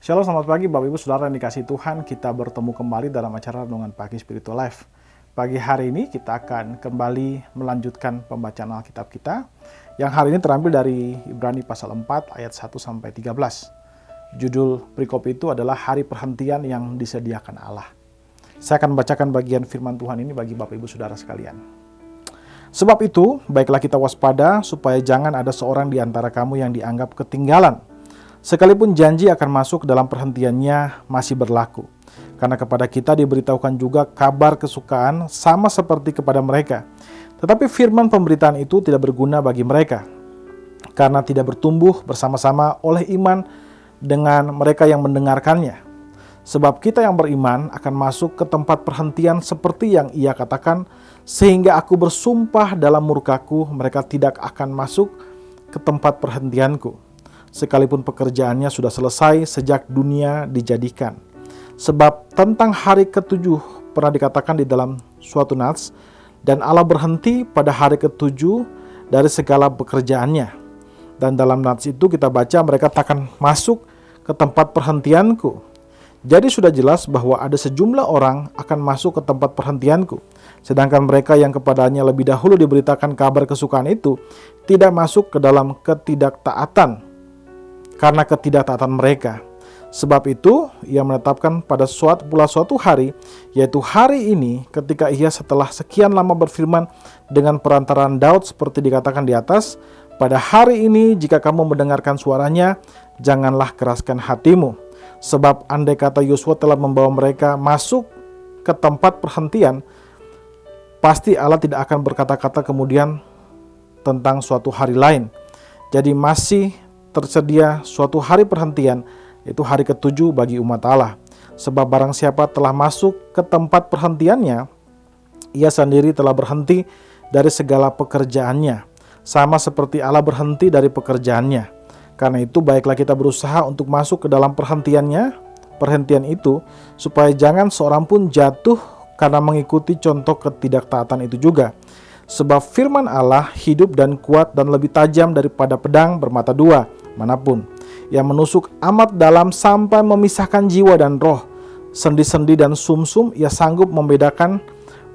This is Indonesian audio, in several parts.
Shalom, selamat pagi Bapak Ibu Saudara yang dikasihi Tuhan. Kita bertemu kembali dalam acara Renungan Pagi Spiritual Life. Pagi hari ini kita akan kembali melanjutkan pembacaan Alkitab kita, yang hari ini terambil dari Ibrani pasal 4 ayat 1-13. Judul perikop itu adalah Hari Perhentian yang Disediakan Allah. Saya akan membacakan bagian firman Tuhan ini bagi Bapak Ibu Saudara sekalian. Sebab itu, baiklah kita waspada supaya jangan ada seorang di antara kamu yang dianggap ketinggalan, sekalipun janji akan masuk dalam perhentiannya masih berlaku. Karena kepada kita diberitahukan juga kabar kesukaan sama seperti kepada mereka. Tetapi firman pemberitaan itu tidak berguna bagi mereka, karena tidak bertumbuh bersama-sama oleh iman dengan mereka yang mendengarkannya. Sebab kita yang beriman akan masuk ke tempat perhentian seperti yang ia katakan, sehingga aku bersumpah dalam murkaku, mereka tidak akan masuk ke tempat perhentianku, sekalipun pekerjaannya sudah selesai sejak dunia dijadikan. Sebab tentang hari ketujuh pernah dikatakan di dalam suatu nats, dan Allah berhenti pada hari ketujuh dari segala pekerjaannya. Dan dalam nats itu kita baca mereka takkan masuk ke tempat perhentianku. Jadi sudah jelas bahwa ada sejumlah orang akan masuk ke tempat perhentianku, sedangkan mereka yang kepadanya lebih dahulu diberitakan kabar kesukaan itu tidak masuk ke dalam ketidaktaatan karena ketidaktaatan mereka. Sebab itu ia menetapkan pada suatu hari, yaitu hari ini, ketika ia setelah sekian lama berfirman dengan perantaraan Daud seperti dikatakan di atas, pada hari ini jika kamu mendengarkan suaranya, janganlah keraskan hatimu. Sebab andai kata Yosua telah membawa mereka masuk ke tempat perhentian, pasti Allah tidak akan berkata-kata kemudian tentang suatu hari lain. Jadi masih tersedia suatu hari perhentian, yaitu hari ketujuh bagi umat Allah. Sebab barang siapa telah masuk ke tempat perhentiannya, ia sendiri telah berhenti dari segala pekerjaannya, sama seperti Allah berhenti dari pekerjaannya. Karena itu baiklah kita berusaha untuk masuk ke dalam perhentian itu, supaya jangan seorang pun jatuh karena mengikuti contoh ketidaktaatan itu juga. Sebab firman Allah hidup dan kuat dan lebih tajam daripada pedang bermata dua manapun, yang menusuk amat dalam sampai memisahkan jiwa dan roh, sendi-sendi dan sumsum. Ia sanggup membedakan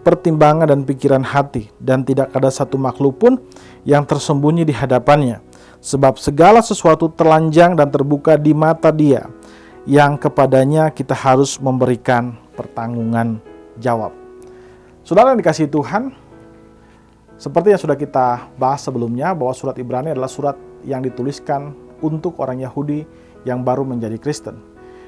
pertimbangan dan pikiran hati, dan tidak ada satu makhluk pun yang tersembunyi di hadapannya. Sebab segala sesuatu telanjang dan terbuka di mata Dia, yang kepadanya kita harus memberikan pertanggungan jawab. Saudara yang dikasihi Tuhan, seperti yang sudah kita bahas sebelumnya, bahwa surat Ibrani adalah surat yang dituliskan untuk orang Yahudi yang baru menjadi Kristen.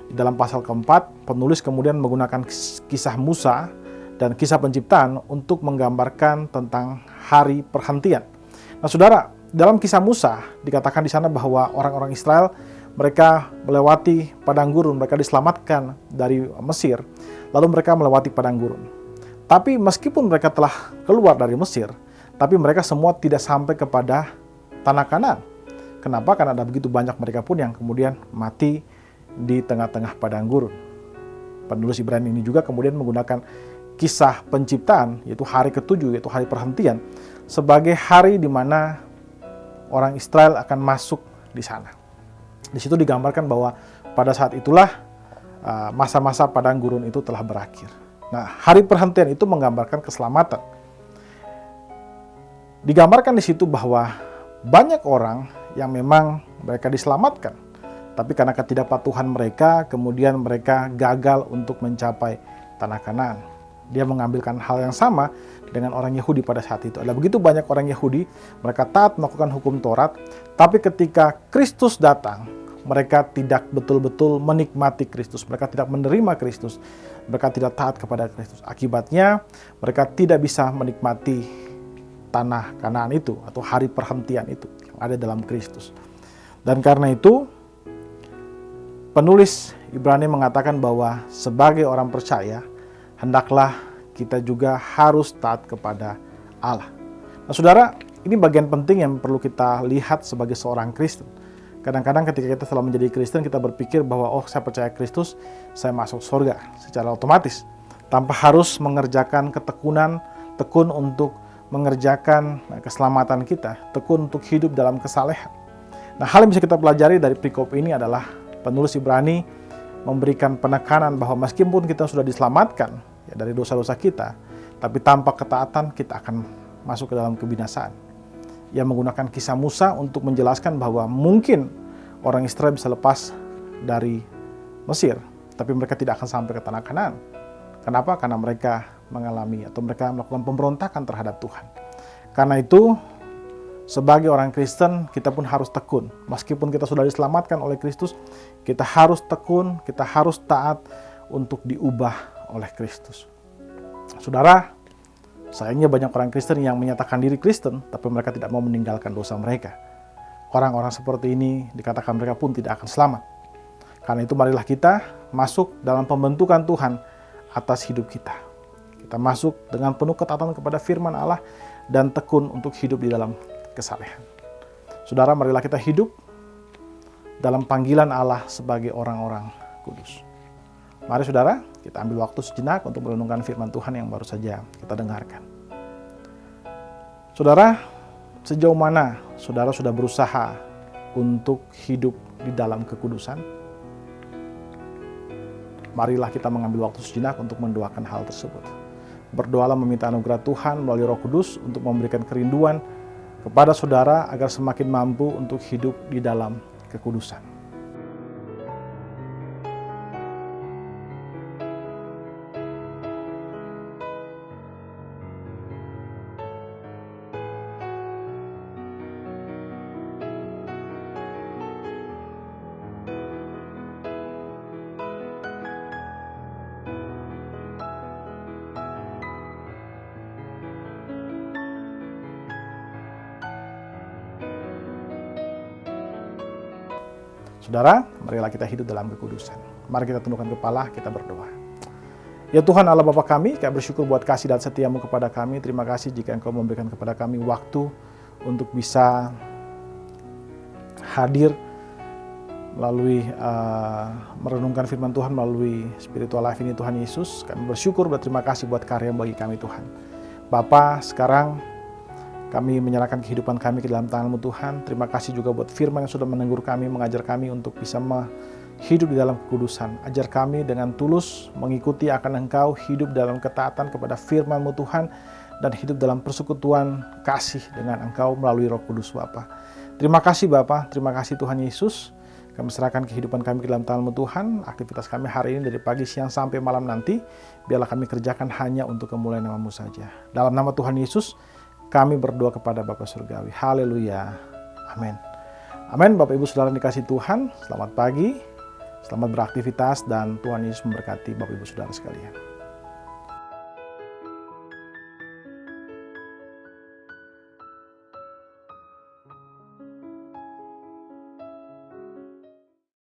Di dalam pasal keempat, penulis kemudian menggunakan kisah Musa dan kisah penciptaan untuk menggambarkan tentang hari perhentian. Nah, saudara, dalam kisah Musa dikatakan di sana bahwa orang-orang Israel, mereka melewati padang gurun, mereka diselamatkan dari Mesir, lalu mereka melewati padang gurun. Tapi meskipun mereka telah keluar dari Mesir, tapi mereka semua tidak sampai kepada tanah Kanaan. Kenapa? Karena ada begitu banyak mereka pun yang kemudian mati di tengah-tengah padang gurun. Penulis Ibrani ini juga kemudian menggunakan kisah penciptaan, yaitu hari ketujuh, yaitu hari perhentian, sebagai hari di mana orang Israel akan masuk di sana. Di situ digambarkan bahwa pada saat itulah masa-masa padang gurun itu telah berakhir. Nah, hari perhentian itu menggambarkan keselamatan. Digambarkan di situ bahwa banyak orang yang memang mereka diselamatkan, tapi karena ketidakpatuhan mereka, kemudian mereka gagal untuk mencapai tanah Kanaan. Dia mengambilkan hal yang sama dengan orang Yahudi pada saat itu. Ada begitu banyak orang Yahudi, mereka taat melakukan hukum Taurat, tapi ketika Kristus datang, mereka tidak betul-betul menikmati Kristus. Mereka tidak menerima Kristus. Mereka tidak taat kepada Kristus. Akibatnya, mereka tidak bisa menikmati tanah Kanaan itu, atau hari perhentian itu yang ada dalam Kristus. Dan karena itu, penulis Ibrani mengatakan bahwa sebagai orang percaya, hendaklah kita juga harus taat kepada Allah. Nah, saudara, ini bagian penting yang perlu kita lihat sebagai seorang Kristen. Kadang-kadang ketika kita telah menjadi Kristen, kita berpikir bahwa, oh, saya percaya Kristus, saya masuk surga secara otomatis, tanpa harus mengerjakan tekun untuk mengerjakan keselamatan kita, tekun untuk hidup dalam kesalehan. Nah, hal yang bisa kita pelajari dari perikop ini adalah penulis Ibrani memberikan penekanan bahwa meskipun kita sudah diselamatkan ya, dari dosa-dosa kita, tapi tanpa ketaatan kita akan masuk ke dalam kebinasaan. Ia menggunakan kisah Musa untuk menjelaskan bahwa mungkin orang Israel bisa lepas dari Mesir, tapi mereka tidak akan sampai ke tanah Kanaan. Kenapa? Karena mereka mengalami atau mereka melakukan pemberontakan terhadap Tuhan. Karena itu, sebagai orang Kristen, kita pun harus tekun. Meskipun kita sudah diselamatkan oleh Kristus, kita harus tekun, kita harus taat untuk diubah oleh Kristus. Saudara, sayangnya banyak orang Kristen yang menyatakan diri Kristen, tapi mereka tidak mau meninggalkan dosa mereka. Orang-orang seperti ini dikatakan mereka pun tidak akan selamat. Karena itu marilah kita masuk dalam pembentukan Tuhan atas hidup kita. Kita masuk dengan penuh ketaatan kepada firman Allah dan tekun untuk hidup di dalam kesalehan. Saudara, marilah kita hidup dalam panggilan Allah sebagai orang-orang kudus. Mari saudara, kita ambil waktu sejenak untuk merenungkan firman Tuhan yang baru saja kita dengarkan. Saudara, sejauh mana saudara sudah berusaha untuk hidup di dalam kekudusan? Marilah kita mengambil waktu sejenak untuk mendoakan hal tersebut. Berdoalah meminta anugerah Tuhan melalui Roh Kudus untuk memberikan kerinduan kepada saudara agar semakin mampu untuk hidup di dalam kekudusan. Saudara, marilah kita hidup dalam kekudusan. Mari kita tundukkan kepala, kita berdoa. Ya Tuhan Allah Bapa kami, kami bersyukur buat kasih dan setiamu kepada kami. Terima kasih jika Engkau memberikan kepada kami waktu untuk bisa hadir melalui merenungkan firman Tuhan melalui Spiritual Life ini Tuhan Yesus. Kami bersyukur, berterima kasih buat karya bagi kami Tuhan. Bapa, sekarang kami menyerahkan kehidupan kami ke dalam tangan-Mu Tuhan. Terima kasih juga buat firman yang sudah menegur kami, mengajar kami untuk bisa hidup di dalam kekudusan. Ajar kami dengan tulus mengikuti akan Engkau, hidup dalam ketaatan kepada firman-Mu Tuhan, dan hidup dalam persekutuan kasih dengan Engkau melalui Roh Kudus Bapa. Terima kasih Bapa, terima kasih Tuhan Yesus. Kami serahkan kehidupan kami ke dalam tangan-Mu Tuhan. Aktivitas kami hari ini dari pagi, siang, sampai malam nanti, biarlah kami kerjakan hanya untuk kemuliaan nama-Mu saja. Dalam nama Tuhan Yesus, kami berdoa kepada Bapa Surgawi. Haleluya. Amin. Amin. Bapak Ibu Saudara dikasih Tuhan, selamat pagi, selamat beraktivitas, dan Tuhan Yesus memberkati Bapak Ibu Saudara sekalian.